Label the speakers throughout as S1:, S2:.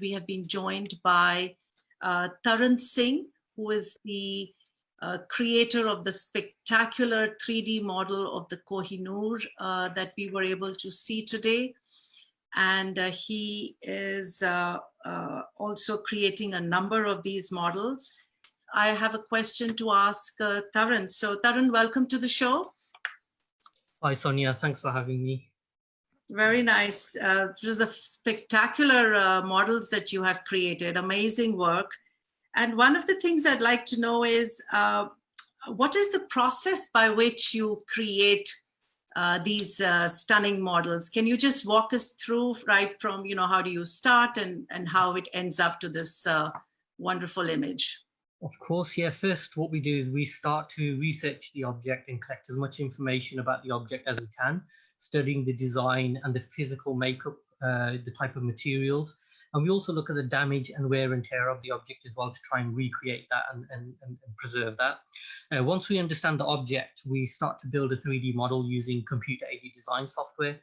S1: we have been joined by Rav Singh, who is the creator of the spectacular 3D model of the Kohinoor that we were able to see today. And he is also creating a number of these models. I have a question to ask Tarun. So Tarun, welcome to the show.
S2: Hi, Sonia. Thanks for having me.
S1: Very nice. It was a spectacular models that you have created. Amazing work. And one of the things I'd like to know is, what is the process by which you create these stunning models? Can you just walk us through right from, how do you start and how it ends up to this wonderful image?
S2: Of course, yeah. First, what we do is we start to research the object and collect as much information about the object as we can, studying the design and the physical makeup, the type of materials. And we also look at the damage and wear and tear of the object as well to try and recreate that and preserve that. Once we understand the object, we start to build a 3D model using computer-aided design software.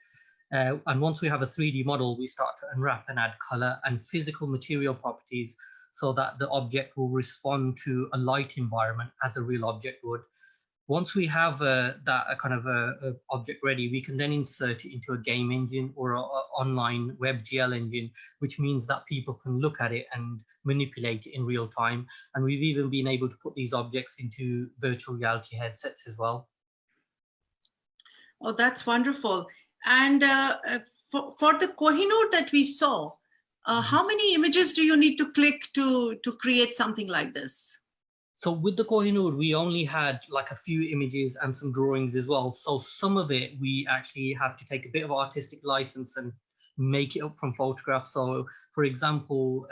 S2: And once we have a 3D model, we start to unwrap and add color and physical material properties so that the object will respond to a light environment as a real object would. Once we have that kind of a object ready, we can then insert it into a game engine or an online WebGL engine, which means that people can look at it and manipulate it in real time. And we've even been able to put these objects into virtual reality headsets as well.
S1: Oh, that's wonderful. And for the Kohinoor that we saw, how many images do you need to click to create something like this?
S2: So with the Kohinoor, we only had like a few images and some drawings as well. So some of it, we actually have to take a bit of artistic license and make it up from photographs. So for example,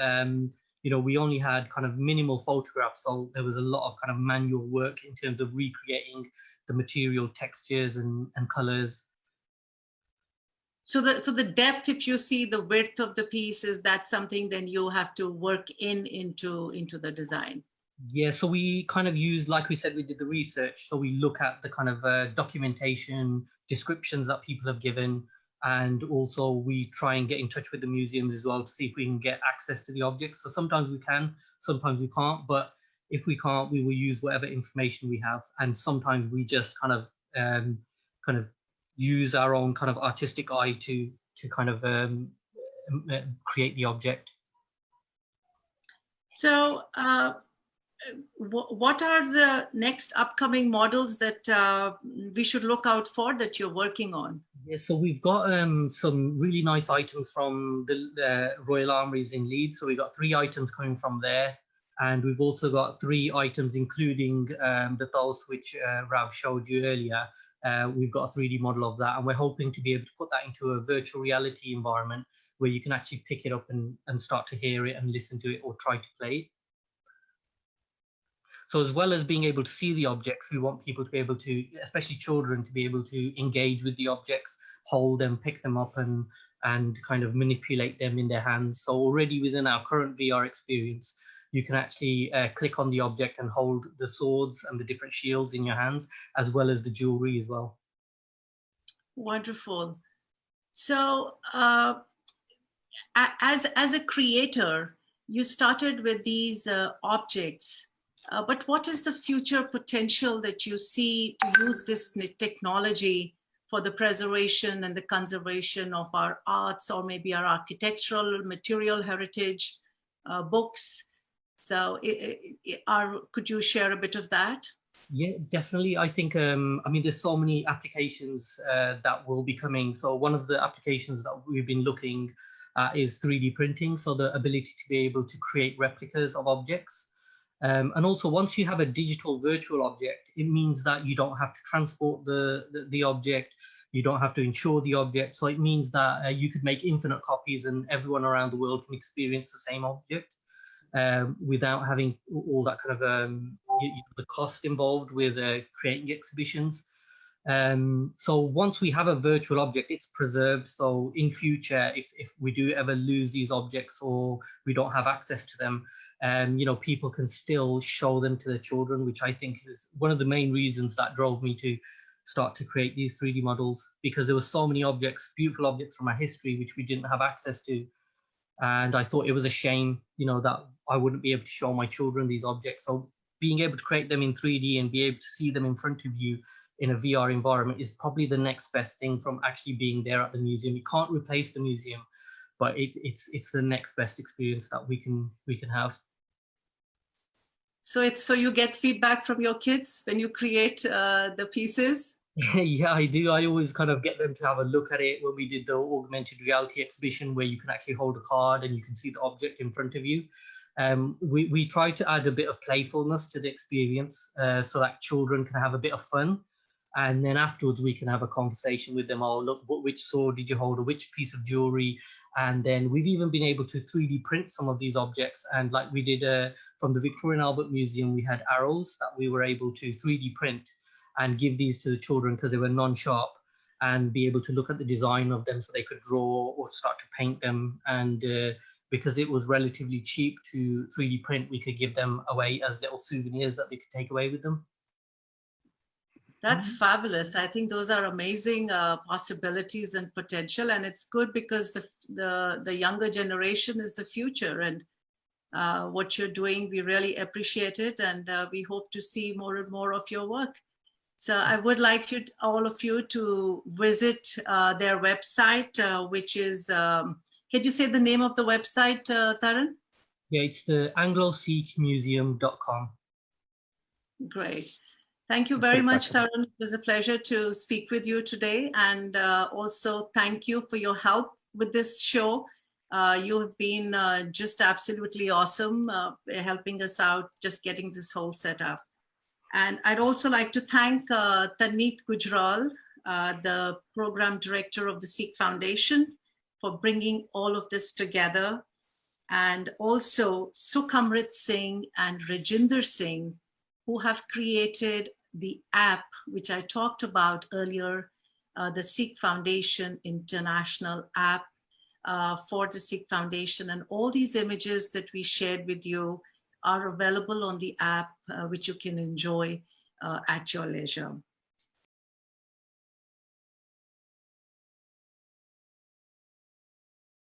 S2: we only had kind of minimal photographs. So there was a lot of kind of manual work in terms of recreating the material textures and colors.
S1: So the depth, if you see the width of the piece, is that something then you have to work into the design?
S2: Yeah, so we kind of used, like we said, we did the research. So we look at the kind of documentation, descriptions that people have given, and also we try and get in touch with the museums as well to see if we can get access to the objects. So sometimes we can, sometimes we can't, but if we can't, we will use whatever information we have. And sometimes we just kind of use our own kind of artistic eye to kind of create the object.
S1: So what are the next upcoming models that we should look out for that you're working on?
S2: Yeah, so we've got some really nice items from the Royal Armouries in Leeds. So we've got 3 items coming from there. And we've also got 3 items, including the Thos, which Rav showed you earlier. We've got a 3D model of that, and we're hoping to be able to put that into a virtual reality environment where you can actually pick it up and start to hear it and listen to it or try to play it. So as well as being able to see the objects, we want people to be able to, especially children, to be able to engage with the objects, hold them, pick them up and kind of manipulate them in their hands. So already within our current VR experience, you can actually click on the object and hold the swords and the different shields in your hands, as well as the jewelry as well.
S1: Wonderful. So as a creator, you started with these objects, but what is the future potential that you see to use this technology for the preservation and the conservation of our arts, or maybe our architectural material heritage, books? So could you share a bit of that?
S2: Yeah, definitely. I think, there's so many applications that will be coming. So one of the applications that we've been looking at is 3D printing. So the ability to be able to create replicas of objects. And also, once you have a digital virtual object, it means that you don't have to transport the object. You don't have to insure the object. So it means that you could make infinite copies and everyone around the world can experience the same object. Without having all that kind of the cost involved with creating exhibitions. So once we have a virtual object, it's preserved. So in future, if we do ever lose these objects or we don't have access to them, people can still show them to their children, which I think is one of the main reasons that drove me to start to create these 3D models, because there were so many objects, beautiful objects from our history, which we didn't have access to. And I thought it was a shame, that I wouldn't be able to show my children these objects. So being able to create them in 3D and be able to see them in front of you in a VR environment is probably the next best thing from actually being there at the museum. You can't replace the museum, but it's the next best experience that we can have.
S1: So you get feedback from your kids when you create the pieces?
S2: Yeah, I do. I always kind of get them to have a look at it when we did the augmented reality exhibition where you can actually hold a card and you can see the object in front of you. We try to add a bit of playfulness to the experience so that children can have a bit of fun. And then afterwards, we can have a conversation with them. Oh, look, which sword did you hold, or which piece of jewelry? And then we've even been able to 3D print some of these objects. And like we did from the Victoria and Albert Museum, we had arrows that we were able to 3D print and give these to the children because they were non-sharp, and be able to look at the design of them so they could draw or start to paint them. And because it was relatively cheap to 3D print, we could give them away as little souvenirs that they could take away with them.
S1: That's fabulous. I think those are amazing possibilities and potential, and it's good because the younger generation is the future, and what you're doing, we really appreciate it, and we hope to see more and more of your work. So I would like all of you to visit their website, which is, can you say the name of the website, Taran?
S2: Yeah, it's the AngloSikhMuseum.com.
S1: Great. Thank you very much, Taran. It was a pleasure to speak with you today. And also thank you for your help with this show. You have been just absolutely awesome, helping us out, just getting this whole set up. And I'd also like to thank Tanmeet Gujral, the program director of the Sikh Foundation, for bringing all of this together. And also Sukhamrit Singh and Rajinder Singh, who have created the app, which I talked about earlier, the Sikh Foundation International app for the Sikh Foundation. And all these images that we shared with you are available on the app, which you can enjoy at your leisure.